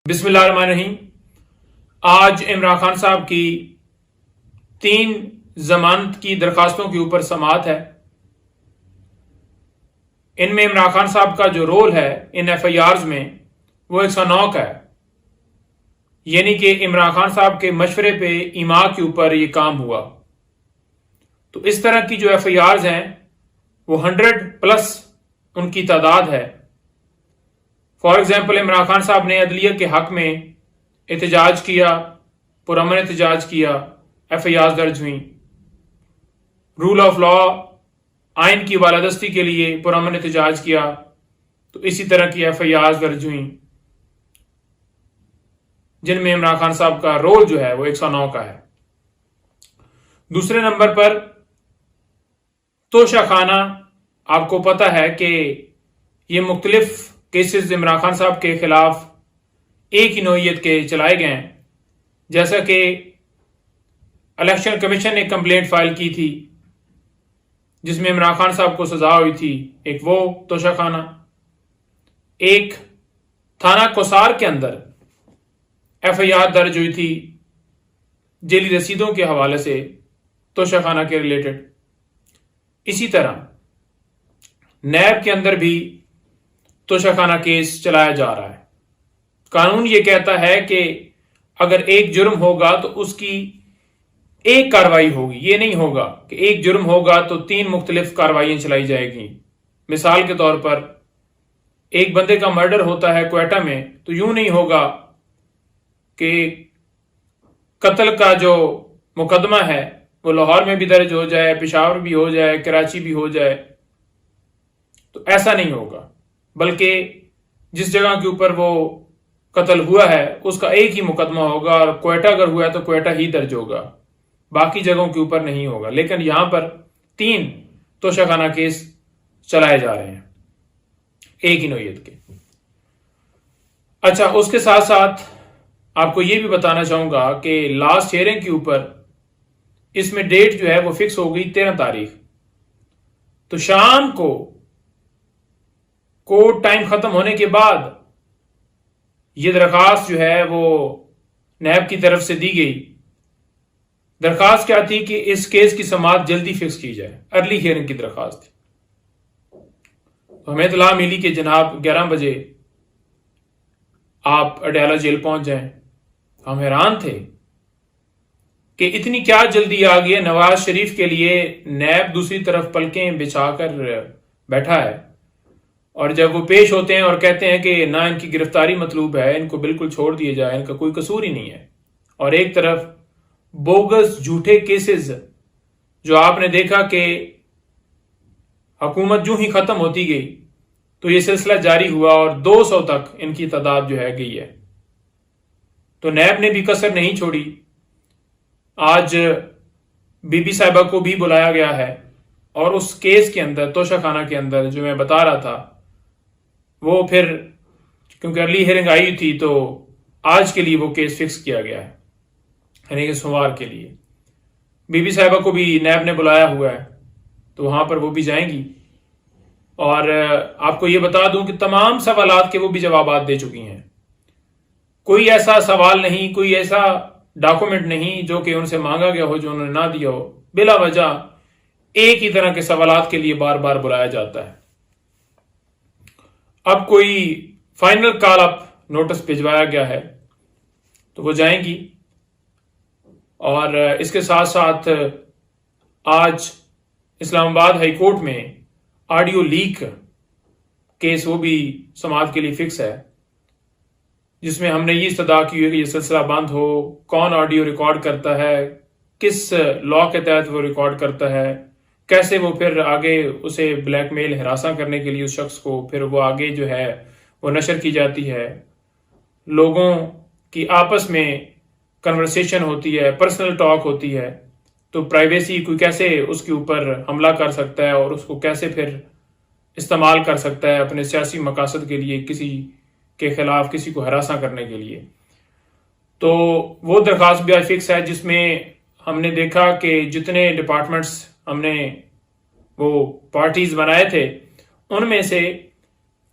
बिस्मिल्लाहिर्रहमानिर्रहीम। आज इमरान खान साहब की 3 जमानत की दरखास्तों के ऊपर समाअत है। इनमें इमरान खान साहब का जो रोल है इन FIRs में वो 109 का है, यानी कि इमरान खान साहब के मशवरे पे इमा के ऊपर ये काम हुआ। तो इस तरह की जो FIRs हैं वो 100+ उनकी तादाद है। फॉर एग्जाम्पल, इमरान खान साहब ने अदलिया के हक में एहतजाज किया, पुरअमन एहतजाज किया, FIRs दर्ज हुई। रूल ऑफ लॉ, आइन की बालादस्ती के लिए पुरअमन एहतजाज किया, तो इसी तरह की FIRs दर्ज हुई, जिनमें इमरान खान साहब का रोल जो है वो 109 का है। दूसरे नंबर पर तोशाखाना, आपको पता है कि ये मुख्तलिफ केसेस इमरान खान साहब के खिलाफ एक ही नौइयत के चलाए गए हैं। जैसा कि इलेक्शन कमीशन ने कंप्लेंट फाइल की थी जिसमें इमरान खान साहब को सजा हुई थी, एक वो तोशाखाना, एक थाना कोसार के अंदर FIR दर्ज हुई थी जेली रसीदों के हवाले से तोशाखाना के रिलेटेड। इसी तरह नैब के अंदर भी तोशाखाना केस चलाया जा रहा है। कानून ये कहता है कि अगर एक जुर्म होगा तो उसकी एक कार्रवाई होगी, ये नहीं होगा कि एक जुर्म होगा तो 3 मुख्तलिफ कार्रवाइयां चलाई जाएगी। मिसाल के तौर पर एक बंदे का मर्डर होता है क्वेटा में, तो यूं नहीं होगा कि कत्ल का जो मुकदमा है वो लाहौर में भी दर्ज हो जाए, पेशावर भी हो जाए, कराची भी हो जाए, तो ऐसा नहीं होगा। बल्कि जिस जगह के ऊपर वो कत्ल हुआ है उसका एक ही मुकदमा होगा, और क्वेटा अगर हुआ है तो क्वेटा ही दर्ज होगा, बाकी जगहों के ऊपर नहीं होगा। लेकिन यहां पर 3 तोशाखाना केस चलाए जा रहे हैं एक ही नौइयत के। अच्छा, उसके साथ साथ आपको यह भी बताना चाहूंगा कि लास्ट हियरिंग के ऊपर इसमें डेट जो है वो फिक्स हो गई 13 तारीख। तो शाम को कोर्ट टाइम खत्म होने के बाद ये दरखास्त जो है वो नैब की तरफ से दी गई। दरखास्त क्या थी कि इस केस की समाअत जल्दी फिक्स की जाए, अर्ली हियरिंग की दरखास्त थी। तो हमें इत्तला मिली कि जनाब 11 बजे आप अडयाला जेल पहुंच जाएं। हम हैरान थे कि इतनी क्या जल्दी आ गई है। नवाज शरीफ के लिए नैब दूसरी तरफ पलकें बिछाकर बैठा है, और जब वो पेश होते हैं और कहते हैं कि ना इनकी गिरफ्तारी मतलूब है, इनको बिल्कुल छोड़ दिया जाए, इनका कोई कसूर ही नहीं है, और एक तरफ बोगस झूठे केसेस जो आपने देखा कि हुकूमत जो ही खत्म होती गई तो ये सिलसिला जारी हुआ और 200 तक इनकी तादाद जो है गई है। तो नैब ने भी कसर नहीं छोड़ी। आज बीबी साहिबा को भी बुलाया गया है, और उस केस के अंदर, तोशाखाना के अंदर जो मैं बता रहा था, वो फिर क्योंकि अर्ली हियरिंग आई थी तो आज के लिए वो केस फिक्स किया गया है, यानी कि सोमवार के लिए। बीबी साहिबा को भी नैब ने बुलाया हुआ है, तो वहां पर वो भी जाएंगी। और आपको ये बता दूं कि तमाम सवालात के वो भी जवाबात दे चुकी हैं। कोई ऐसा सवाल नहीं, कोई ऐसा डॉक्यूमेंट नहीं जो कि उनसे मांगा गया हो जो उन्होंने ना दिया हो। बिला वजह एक ही तरह के सवालात के लिए बार बार बुलाया जाता है। अब कोई फाइनल कॉल अप नोटिस भिजवाया गया है तो वो जाएंगी। और इसके साथ साथ आज इस्लामाबाद हाई कोर्ट में ऑडियो लीक केस वो भी समाअत के लिए फिक्स है, जिसमें हमने ये इस्तदा की है कि ये सिलसिला बंद हो। कौन ऑडियो रिकॉर्ड करता है, किस लॉ के तहत वो रिकॉर्ड करता है, कैसे वो फिर आगे उसे ब्लैकमेल हरासा करने के लिए उस शख्स को फिर वो आगे जो है वो नशर की जाती है। लोगों की आपस में कन्वर्सेशन होती है, पर्सनल टॉक होती है, तो प्राइवेसी कोई कैसे उसके ऊपर हमला कर सकता है और उसको कैसे फिर इस्तेमाल कर सकता है अपने सियासी मकासद के लिए, किसी के खिलाफ किसी को हरासा करने के लिए। तो वो दरखास्त भी आज फिक्स है, जिसमें हमने देखा कि जितने डिपार्टमेंट्स हमने वो पार्टीज बनाए थे उनमें से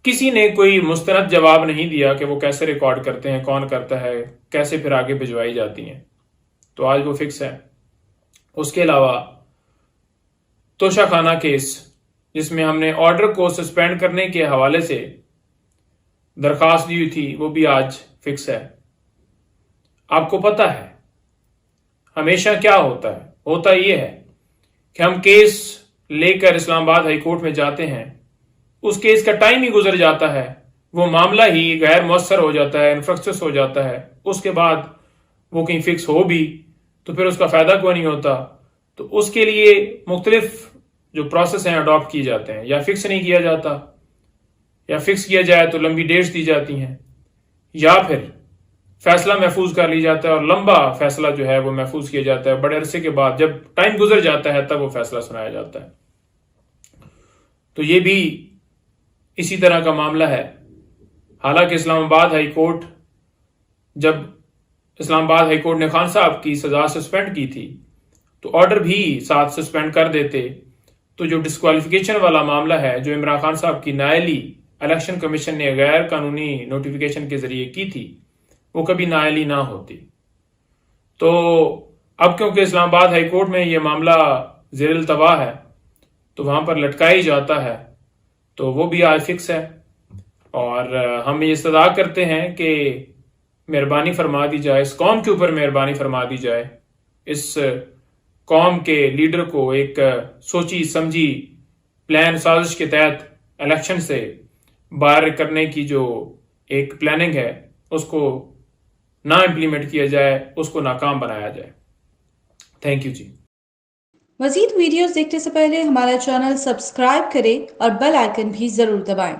किसी ने कोई मुस्तनद जवाब नहीं दिया कि वो कैसे रिकॉर्ड करते हैं, कौन करता है, कैसे फिर आगे भिजवाई जाती हैं। तो आज वो फिक्स है। उसके अलावा तोशाखाना केस, जिसमें हमने ऑर्डर को सस्पेंड करने के हवाले से दरखास्त दी हुई थी, वो भी आज फिक्स है। आपको पता है हमेशा क्या होता है? होता यह है कि हम केस लेकर इस्लामाबाद हाई कोर्ट में जाते हैं, उस केस का टाइम ही गुजर जाता है, वो मामला ही गैर मुअस्सर हो जाता है, इनफ्रक्चस हो जाता है। उसके बाद वो कहीं फिक्स हो भी तो फिर उसका फायदा कोई नहीं होता। तो उसके लिए मुख्तलिफ जो प्रोसेस हैं अडॉप्ट किए जाते हैं, या फिक्स नहीं किया जाता, या फिक्स किया जाए तो लंबी डेट्स दी जाती हैं, या फिर फैसला महफूज कर लिया जाता है और लंबा फैसला जो है वो महफूज किया जाता है। बड़े अरसे के बाद जब टाइम गुजर जाता है तब वो फैसला सुनाया जाता है। तो ये भी इसी तरह का मामला है। हालांकि इस्लामाबाद हाई कोर्ट, जब इस्लामाबाद हाई कोर्ट ने खान साहब की सजा सस्पेंड की थी तो ऑर्डर भी साथ सस्पेंड कर देते, तो जो डिस्क्वालिफिकेशन वाला मामला है जो इमरान खान साहब की नाअहली इलेक्शन कमीशन ने गैर कानूनी नोटिफिकेशन के जरिए की थी, वो कभी नाअहली ना होती। तो अब क्योंकि इस्लामाबाद हाई कोर्ट में ये मामला ज़ेर इल्तवा है तो वहां पर लटका ही जाता है, तो वो भी आज फिक्स है। और हम ये इस्तदा करते हैं कि मेहरबानी फरमा दी जाए, इस कौम के ऊपर मेहरबानी फरमा दी जाए, इस कौम के लीडर को एक सोची समझी प्लान साजिश के तहत इलेक्शन से बाहर करने की जो एक प्लानिंग है उसको ना इम्प्लीमेंट किया जाए, उसको नाकाम बनाया जाए। थैंक यू जी। मज़ीद वीडियोस देखने से पहले हमारा चैनल सब्सक्राइब करें और बेल आइकन भी ज़रूर दबाएं।